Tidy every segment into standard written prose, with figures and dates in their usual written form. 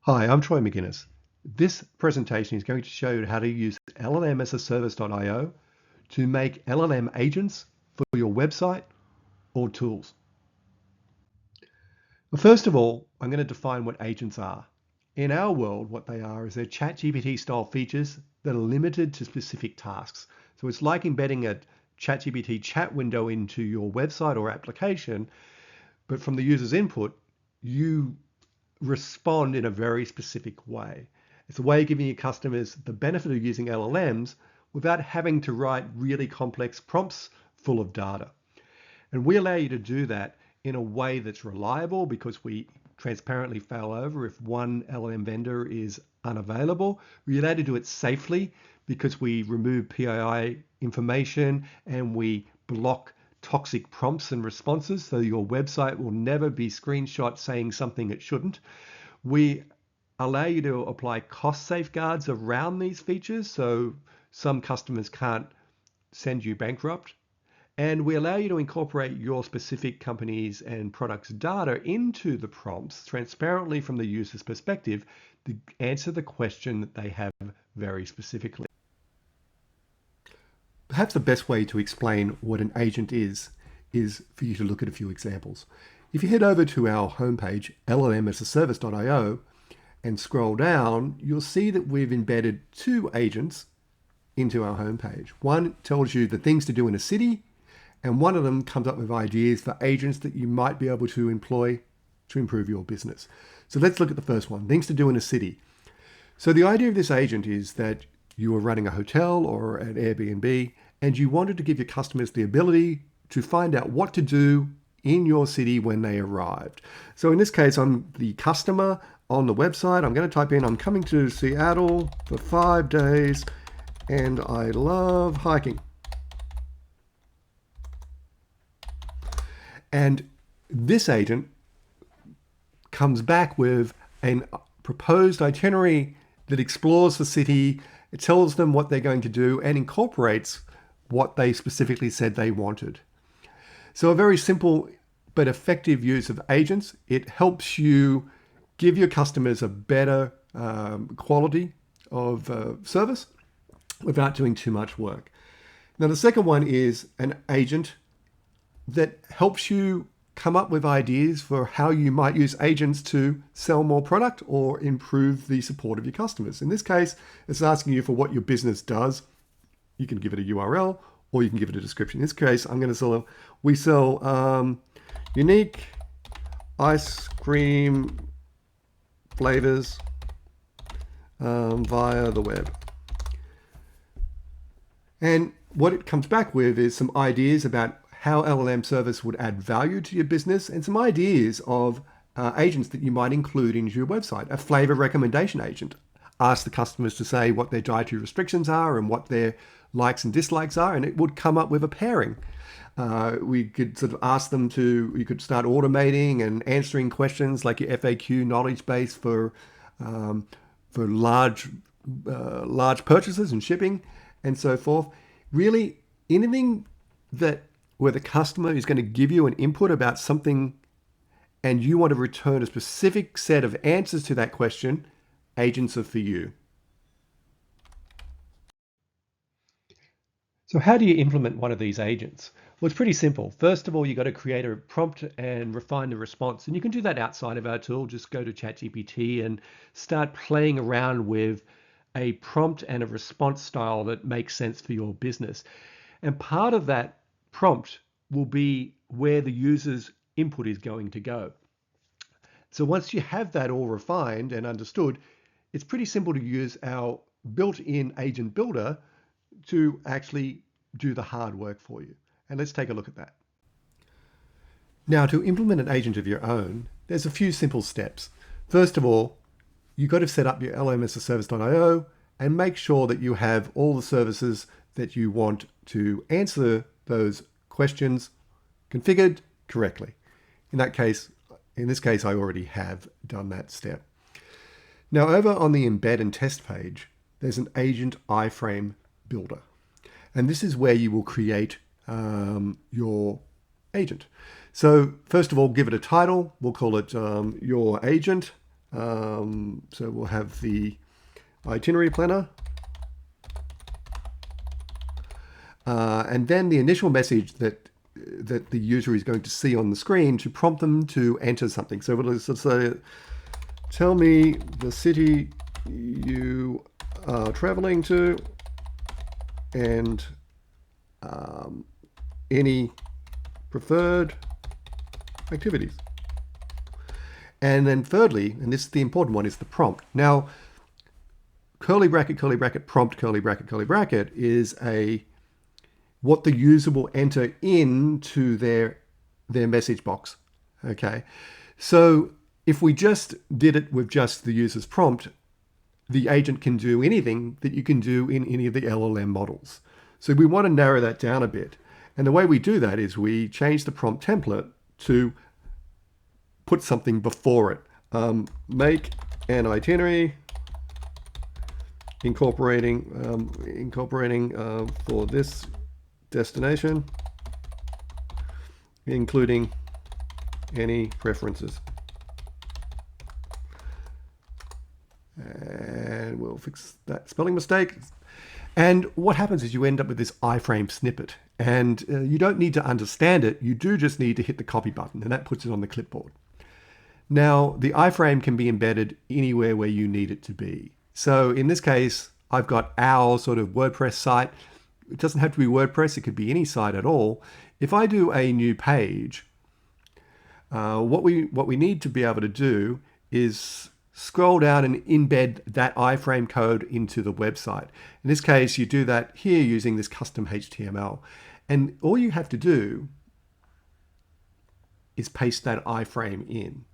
Hi, I'm Troy McGuinness. This presentation is going to show you how to use LLM as a service.io to make LLM agents for your website or tools. Well, first of all, I'm going to define what agents are. In our world, what they are is they're ChatGPT style features that are limited to specific tasks. So it's like embedding a ChatGPT chat window into your website or application, but from the user's input, you respond in a very specific way. It's a way of giving your customers the benefit of using LLMs without having to write really complex prompts full of data. And we allow you to do that in a way that's reliable because we transparently fail over if one LLM vendor is unavailable. We allow you to do it safely because we remove PII information and we block toxic prompts and responses, so your website will never be screenshot saying something it shouldn't. We allow you to apply cost safeguards around these features, so some customers can't send you bankrupt. And we allow you to incorporate your specific company's and products data into the prompts transparently from the user's perspective to answer the question that they have very specifically. Perhaps the best way to explain what an agent is for you to look at a few examples. If you head over to our homepage, llmasaservice.io, and scroll down, you'll see that we've embedded two agents into our homepage. One tells you the things to do in a city, and one of them comes up with ideas for agents that you might be able to employ to improve your business. So let's look at the first one, things to do in a city. So the idea of this agent is that you are running a hotel or an Airbnb, and you wanted to give your customers the ability to find out what to do in your city when they arrived. So in this case, I'm the customer on the website. I'm going to type in, I'm coming to Seattle for 5 days and I love hiking. And this agent comes back with a proposed itinerary that explores the city. It tells them what they're going to do and incorporates what they specifically said they wanted. So a very simple but effective use of agents. It helps you give your customers a better quality of service without doing too much work. Now, the second one is an agent that helps you come up with ideas for how you might use agents to sell more product or improve the support of your customers. In this case, it's asking you for what your business does. You can give it a URL or you can give it a description. In this case, I'm going to sell, we sell unique ice cream flavors via the web. And what it comes back with is some ideas about how LLM service would add value to your business and some ideas of agents that you might include into your website. A flavor recommendation agent. Ask the customers to say what their dietary restrictions are and what their likes and dislikes are, and it would come up with a pairing. We could sort of ask them to, you could start automating and answering questions like your FAQ knowledge base for large purchases and shipping and so forth. Really, anything that where the customer is going to give you an input about something and you want to return a specific set of answers to that question, agents are for you. So how do you implement one of these agents? Well, it's pretty simple. First of all, you've got to create a prompt and refine the response. And you can do that outside of our tool. Just go to ChatGPT and start playing around with a prompt and a response style that makes sense for your business. And part of that prompt will be where the user's input is going to go. So once you have that all refined and understood, it's pretty simple to use our built-in agent builder to actually do the hard work for you. And let's take a look at that. Now, to implement an agent of your own, there's a few simple steps. First of all, you've got to set up your llmasaservice.io and make sure that you have all the services that you want to answer those questions configured correctly. In this case, I already have done that step. Now, over on the embed and test page, there's an agent iframe builder. And this is where you will create your agent. So first of all, give it a title. We'll call it your agent. So we'll have the itinerary planner. And then the initial message that the user is going to see on the screen to prompt them to enter something. So let's say, tell me the city you are traveling to and any preferred activities. And then thirdly, and this is the important one, is the prompt. Now, curly bracket, prompt, curly bracket is what the user will enter into their message box. Okay, so if we just did it with just the user's prompt, the agent can do anything that you can do in any of the LLM models. So we want to narrow that down a bit. And the way we do that is we change the prompt template to put something before it. Make an itinerary incorporating for this destination, including any preferences. And we'll fix that spelling mistake. And what happens is you end up with this iframe snippet. And you don't need to understand it. You do just need to hit the copy button, and that puts it on the clipboard. Now, the iframe can be embedded anywhere where you need it to be. So in this case, I've got our sort of WordPress site. It doesn't have to be WordPress. It could be any site at all. If I do a new page, what we need to be able to do is scroll down and embed that iframe code into the website. In this case, you do that here using this custom HTML. And all you have to do is paste that iframe in.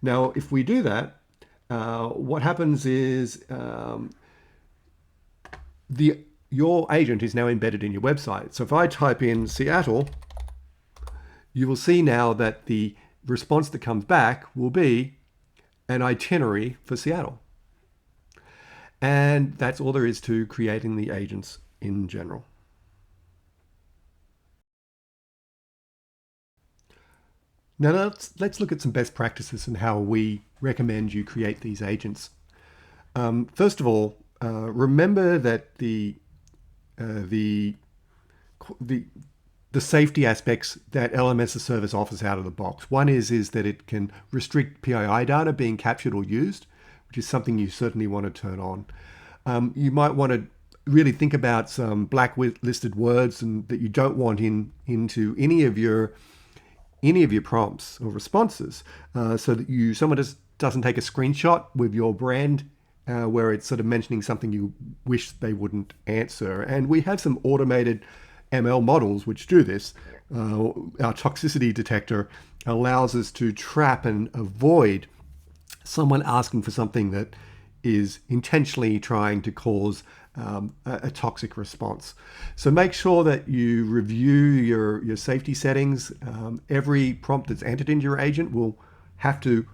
Now, if we do that, what happens is your agent is now embedded in your website. So if I type in Seattle, you will see now that the response that comes back will be an itinerary for Seattle. And that's all there is to creating the agents in general. Now let's look at some best practices and how we recommend you create these agents. First of all, remember that the safety aspects that LLM as a service offers out of the box. One is that it can restrict PII data being captured or used, which is something you certainly want to turn on. You might want to really think about some blacklisted words and that you don't want into any of your prompts or responses, so that someone just doesn't take a screenshot with your brand where it's sort of mentioning something you wish they wouldn't answer. And we have some automated ML models which do this. Our toxicity detector allows us to trap and avoid someone asking for something that is intentionally trying to cause a toxic response. So make sure that you review your safety settings. Every prompt that's entered into your agent will have to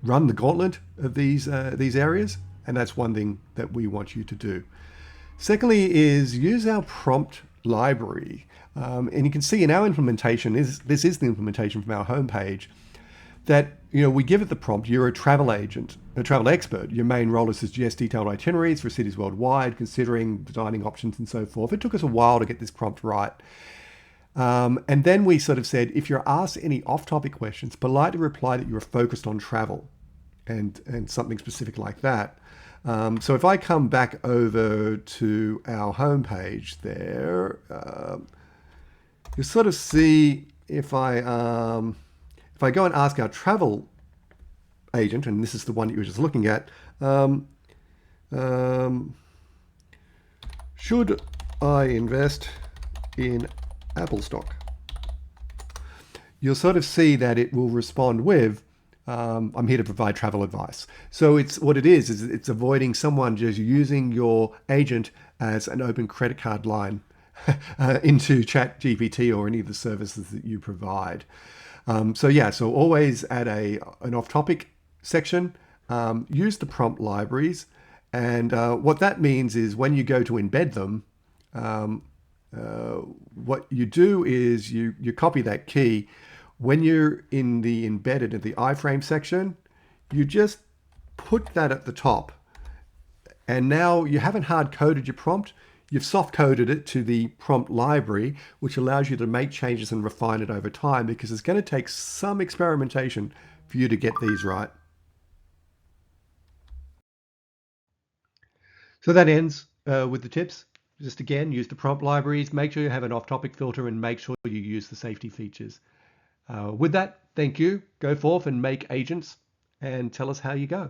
run the gauntlet of these areas, and that's one thing that we want you to do. Secondly is use our prompt library. And you can see in our implementation, this is the implementation from our homepage, that we give it the prompt. You're a travel agent, a travel expert. Your main role is to suggest detailed itineraries for cities worldwide, considering dining options and so forth. It took us a while to get this prompt right. And then we sort of said, if you're asked any off-topic questions, politely reply that you're focused on travel and something specific like that. So if I come back over to our homepage there, you sort of see if I go and ask our travel agent, and this is the one that you were just looking at, should I invest in Apple stock? You'll sort of see that it will respond with, I'm here to provide travel advice. So it's avoiding someone just using your agent as an open credit card line into ChatGPT or any of the services that you provide. So always add an off-topic section, use the prompt libraries, and what that means is when you go to embed them, what you do is you copy that key. When you're in the embedded in the iframe section, you just put that at the top. And now you haven't hard coded your prompt, you've soft coded it to the prompt library, which allows you to make changes and refine it over time, because it's going to take some experimentation for you to get these right. So that ends with the tips. Just again, use the prompt libraries, make sure you have an off-topic filter, and make sure you use the safety features. With that, thank you. Go forth and make agents and tell us how you go.